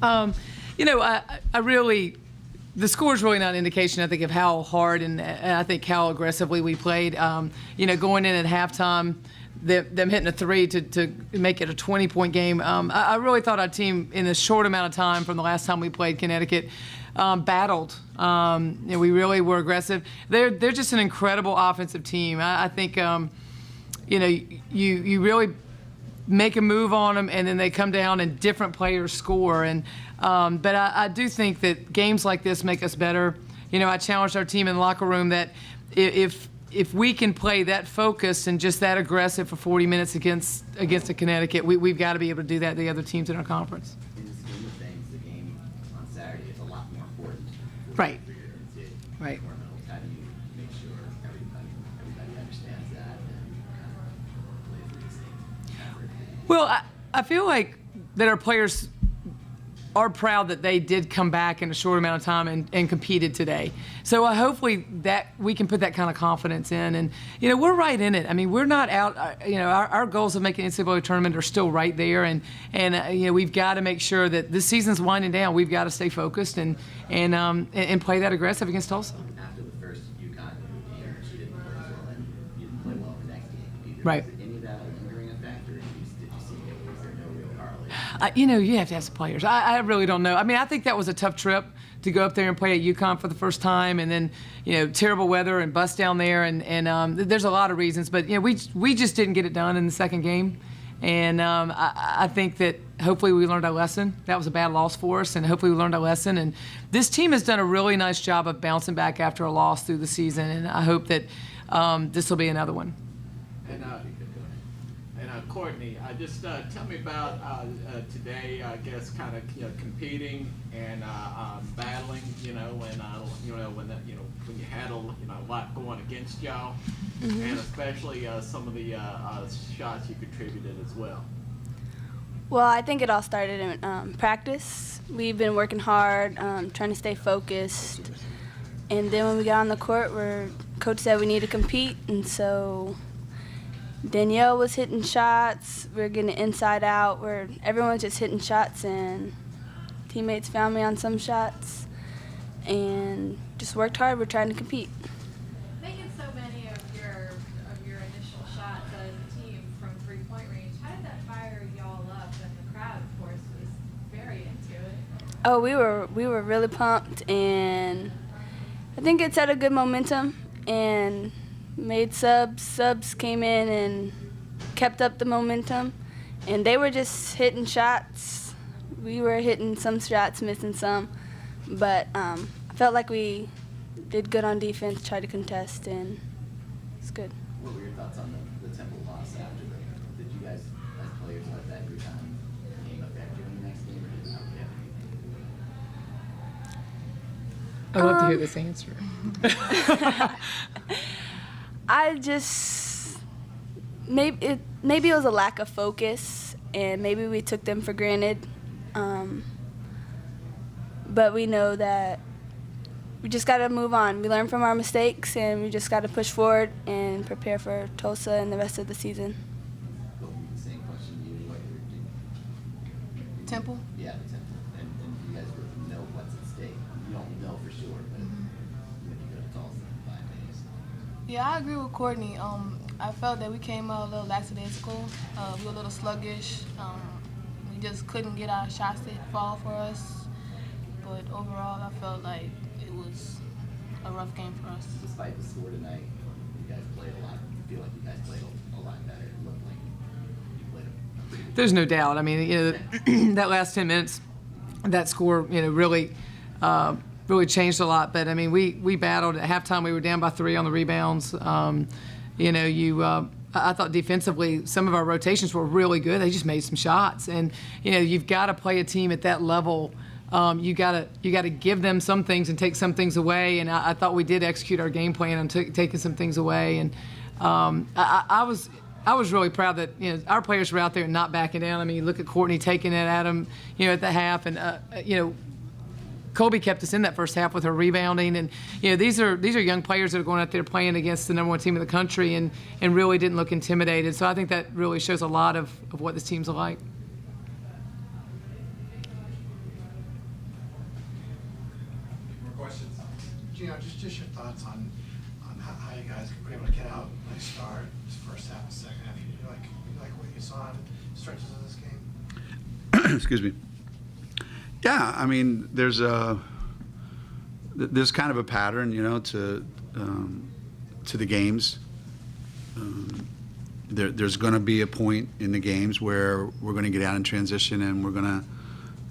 You know, I really, the score is really not an indication, I think, of how hard and I think how aggressively we played. You know, going in at halftime, them hitting a three to make it a 20-point game. I really thought our team, in a short amount of time from the last time we played Connecticut, battled. You know, we really were aggressive. They're just an incredible offensive team. I think, you know, you really make a move on them, and then they come down and different players score. And but I do think that games like this make us better. You know, I challenged our team in the locker room that if we can play that focused and just that aggressive for 40 minutes against a Connecticut, we've got to be able to do that to the other teams in our conference. In the scheme of things, the game on Saturday is a lot more important. Right. Right. How do you make sure everybody understands that and kind of plays with the same effort? Well, I feel like that our players are proud that they did come back in a short amount of time and competed today. So hopefully that we can put that kind of confidence in. And, you know, we're right in it. I mean, we're not out, you know, our goals of making the NCAA tournament are still right there. And you know, we've got to make sure that this season's winding down. We've got to stay focused and play that aggressive against Tulsa. After the first UConn game, she didn't play as well, and you didn't play well the next game either. Right. Was any of that a lingering effect, or did you see it? Was there no real correlation? You know, you have to ask the players. I really don't know. I mean, I think that was a tough trip to go up there and play at UConn for the first time, and then, you know, terrible weather and bust down there, and there's a lot of reasons. But, you know, we just didn't get it done in the second game. And I think that hopefully we learned our lesson. That was a bad loss for us, and hopefully we learned our lesson. And this team has done a really nice job of bouncing back after a loss through the season, and I hope that this will be another one. And Courtney, just tell me about today. I guess kind of competing and battling. When you had a lot going against y'all, and especially some of the shots you contributed as well. Well, I think it all started in practice. We've been working hard, trying to stay focused, and then when we got on the court, coach said we need to compete, and so Danielle was hitting shots. We were getting inside out, where everyone's just hitting shots, and teammates found me on some shots, and just worked hard. We're trying to compete. Making so many of your initial shots as a team from 3-point range, how did that fire y'all up? And the crowd, of course, was very into it. Oh, we were really pumped, and I think it set a good momentum and made subs. Subs came in and kept up the momentum, and they were just hitting shots. We were hitting some shots, missing some, but I felt like we did good on defense, tried to contest, and it's good. What were your thoughts on the Temple loss after the? Did you guys, as players, let that UConn game affect you in the next game, or did it not have anything? I'd love to hear this answer. I just maybe it was a lack of focus, and maybe we took them for granted. But we know that we just got to move on. We learn from our mistakes, and we just got to push forward and prepare for Tulsa and the rest of the season. The same question to you. What you were doing? Temple? Yeah, the Temple. And you guys know what's at stake. You don't know for sure, but when you go to Tulsa in 5 days. Yeah, I agree with Courtney. I felt that we came out a little lackadaisical. We were a little sluggish. We just couldn't get our shots to fall for us. But overall, I felt like it was a rough game for us. Despite the score tonight, you guys played a lot. You feel like you guys played a lot better. It looked like you played a pretty good. There's no doubt. I mean, you know, that last 10 minutes, that score, you know, really changed a lot. But I mean, we battled at halftime. We were down by 3 on the rebounds. You know, I thought defensively some of our rotations were really good. They just made some shots, and you know, you've got to play a team at that level. You gotta give them some things and take some things away. And I thought we did execute our game plan on taking some things away. And I was really proud that, you know, our players were out there and not backing down. I mean, you look at Courtney taking it at him, you know, at the half, and you know, Colby kept us in that first half with her rebounding. And you know, these are young players that are going out there playing against the #1 team in the country, and really didn't look intimidated. So I think that really shows a lot of what this team's like. questions. Gino, just your thoughts on how you guys were able to get out. Nice start, first half and second half. You like what you saw in stretches of this game? Excuse me. Yeah, I mean, there's kind of a pattern, to the games. There's going to be a point in the games where we're going to get out in transition and we're going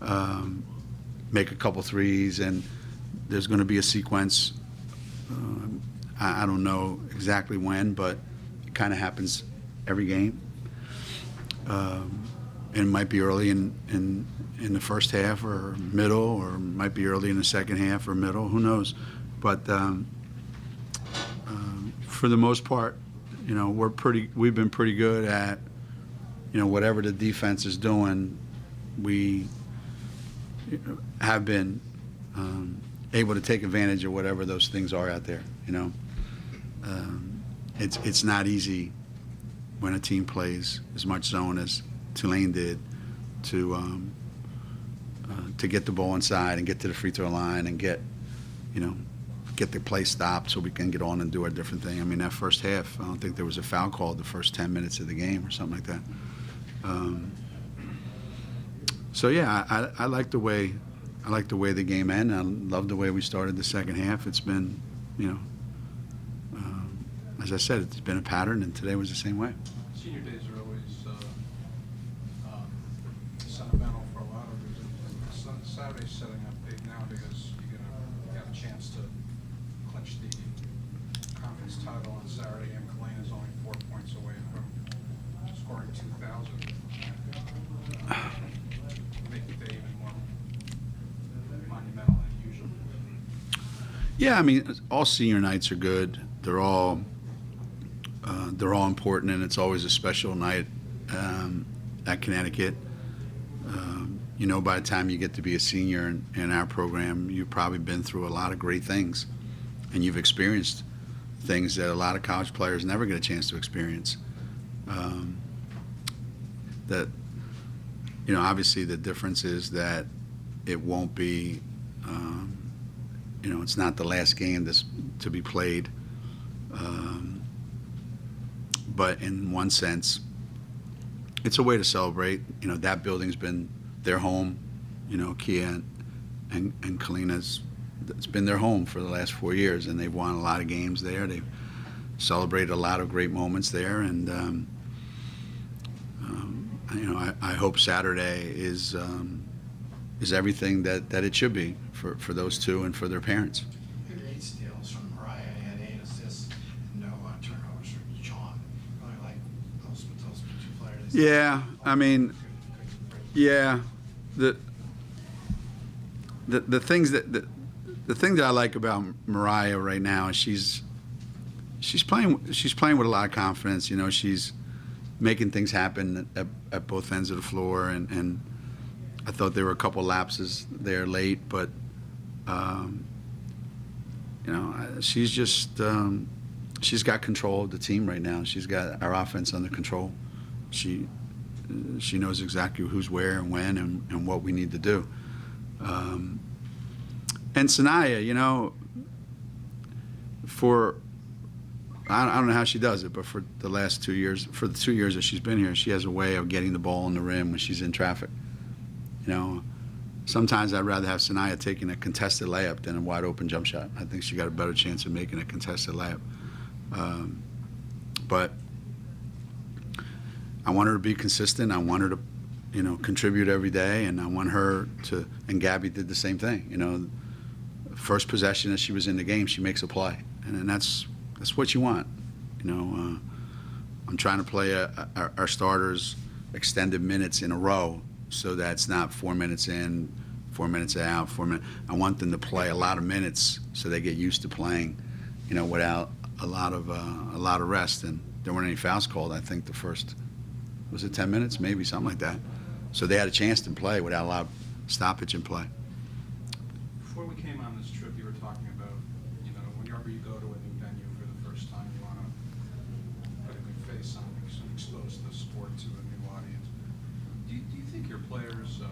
to make a couple threes, and there's going to be a sequence. I don't know exactly when, but it kind of happens every game. And it might be early in the first half or middle, or it might be early in the second half or middle. Who knows? But for the most part, we've been pretty good at, whatever the defense is doing, we have been able to take advantage of whatever those things are out there. It's not easy when a team plays as much zone as Tulane did to get the ball inside and get to the free throw line and get the play stopped so we can get on and do a different thing. I mean, that first half, I don't think there was a foul called the first 10 minutes of the game or something like that. So yeah, I like the way the game ended. I love the way we started the second half. It's been, as I said, it's been a pattern, and today was the same way. Senior days are always sentimental for a lot of reasons. Saturday's setting up big now because you got a chance to clinch the conference title on Saturday, and Tulane is only 4 points away from scoring 2,000. Make the day even more monumental than usual. Yeah, I mean, all senior nights are good. They're all important, and it's always a special night at Connecticut. By the time you get to be a senior in our program, you've probably been through a lot of great things, and you've experienced things that a lot of college players never get a chance to experience. Obviously the difference is that it won't be, it's not the last game to be played. But in one sense, it's a way to celebrate. That building's been their home. Kia and Kalina's, it's been their home for the last 4 years, and they've won a lot of games there. They've celebrated a lot of great moments there, and I hope Saturday is everything that it should be for those two and for their parents. 8 steals from Mariah. He had 8 assists and no turnovers from John. Really like those two players. Yeah, I mean, yeah, the things the thing that I like about Mariah right now is she's playing with a lot of confidence. She's making things happen at both ends of the floor, and I thought there were a couple lapses there late, but she's just she's got control of the team right now. She's got our offense under control. She knows exactly who's where and when and what we need to do. And Sanaya, I don't know how she does it, but for the last 2 years, for the 2 years that she's been here, she has a way of getting the ball in the rim when she's in traffic. Sometimes I'd rather have Sanaya taking a contested layup than a wide open jump shot. I think she got a better chance of making a contested layup. But I want her to be consistent. I want her to, contribute every day, and I want her to. And Gabby did the same thing. First possession as she was in the game, she makes a play, and that's what you want. I'm trying to play our starters extended minutes in a row, so that's not 4 minutes in, 4 minutes out, 4 minutes. I want them to play a lot of minutes so they get used to playing, without a lot of rest. And there weren't any fouls called. I think the first, was it 10 minutes, maybe something like that. So they had a chance to play without a lot of stoppage in play. Before we came on this trip, you were talking about, whenever you go to a new venue for the first time, you want to put a good face on it, expose the sport to a new audience. Do you think your players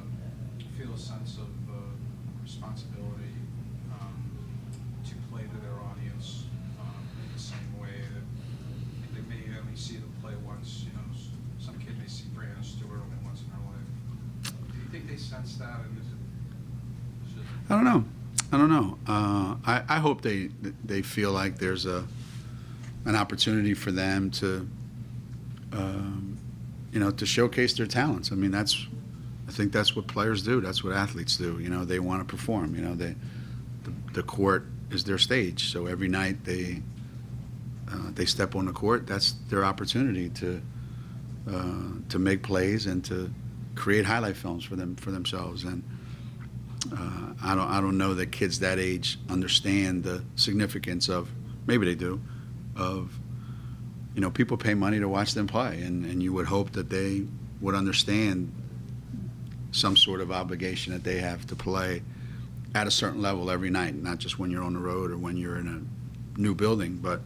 feel a sense of responsibility play to their audience in the same way that they may only see them play once. You know, some kid may see Brandon Stewart only once in their life. Do you think they sense that? And is it I don't know. I hope they feel like there's an opportunity for them to, to showcase their talents. I mean, I think that's what players do. That's what athletes do. You know, they want to perform. You know, the court is their stage. So every night they step on the court. That's their opportunity to make plays and to create highlight films for themselves. And I don't know that kids that age understand the significance of, maybe they do, of, people pay money to watch them play, and you would hope that they would understand some sort of obligation that they have to play at a certain level every night, not just when you're on the road or when you're in a new building. But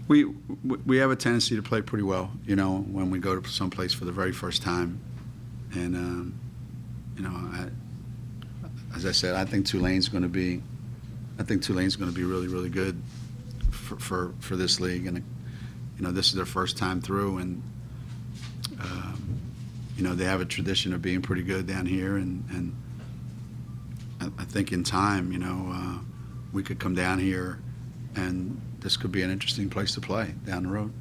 we have a tendency to play pretty well, when we go to someplace for the very first time. And, as I said, I think Tulane's going to be really, really good for this league. And, this is their first time through, and, they have a tradition of being pretty good down here. And I think in time, we could come down here and this could be an interesting place to play down the road.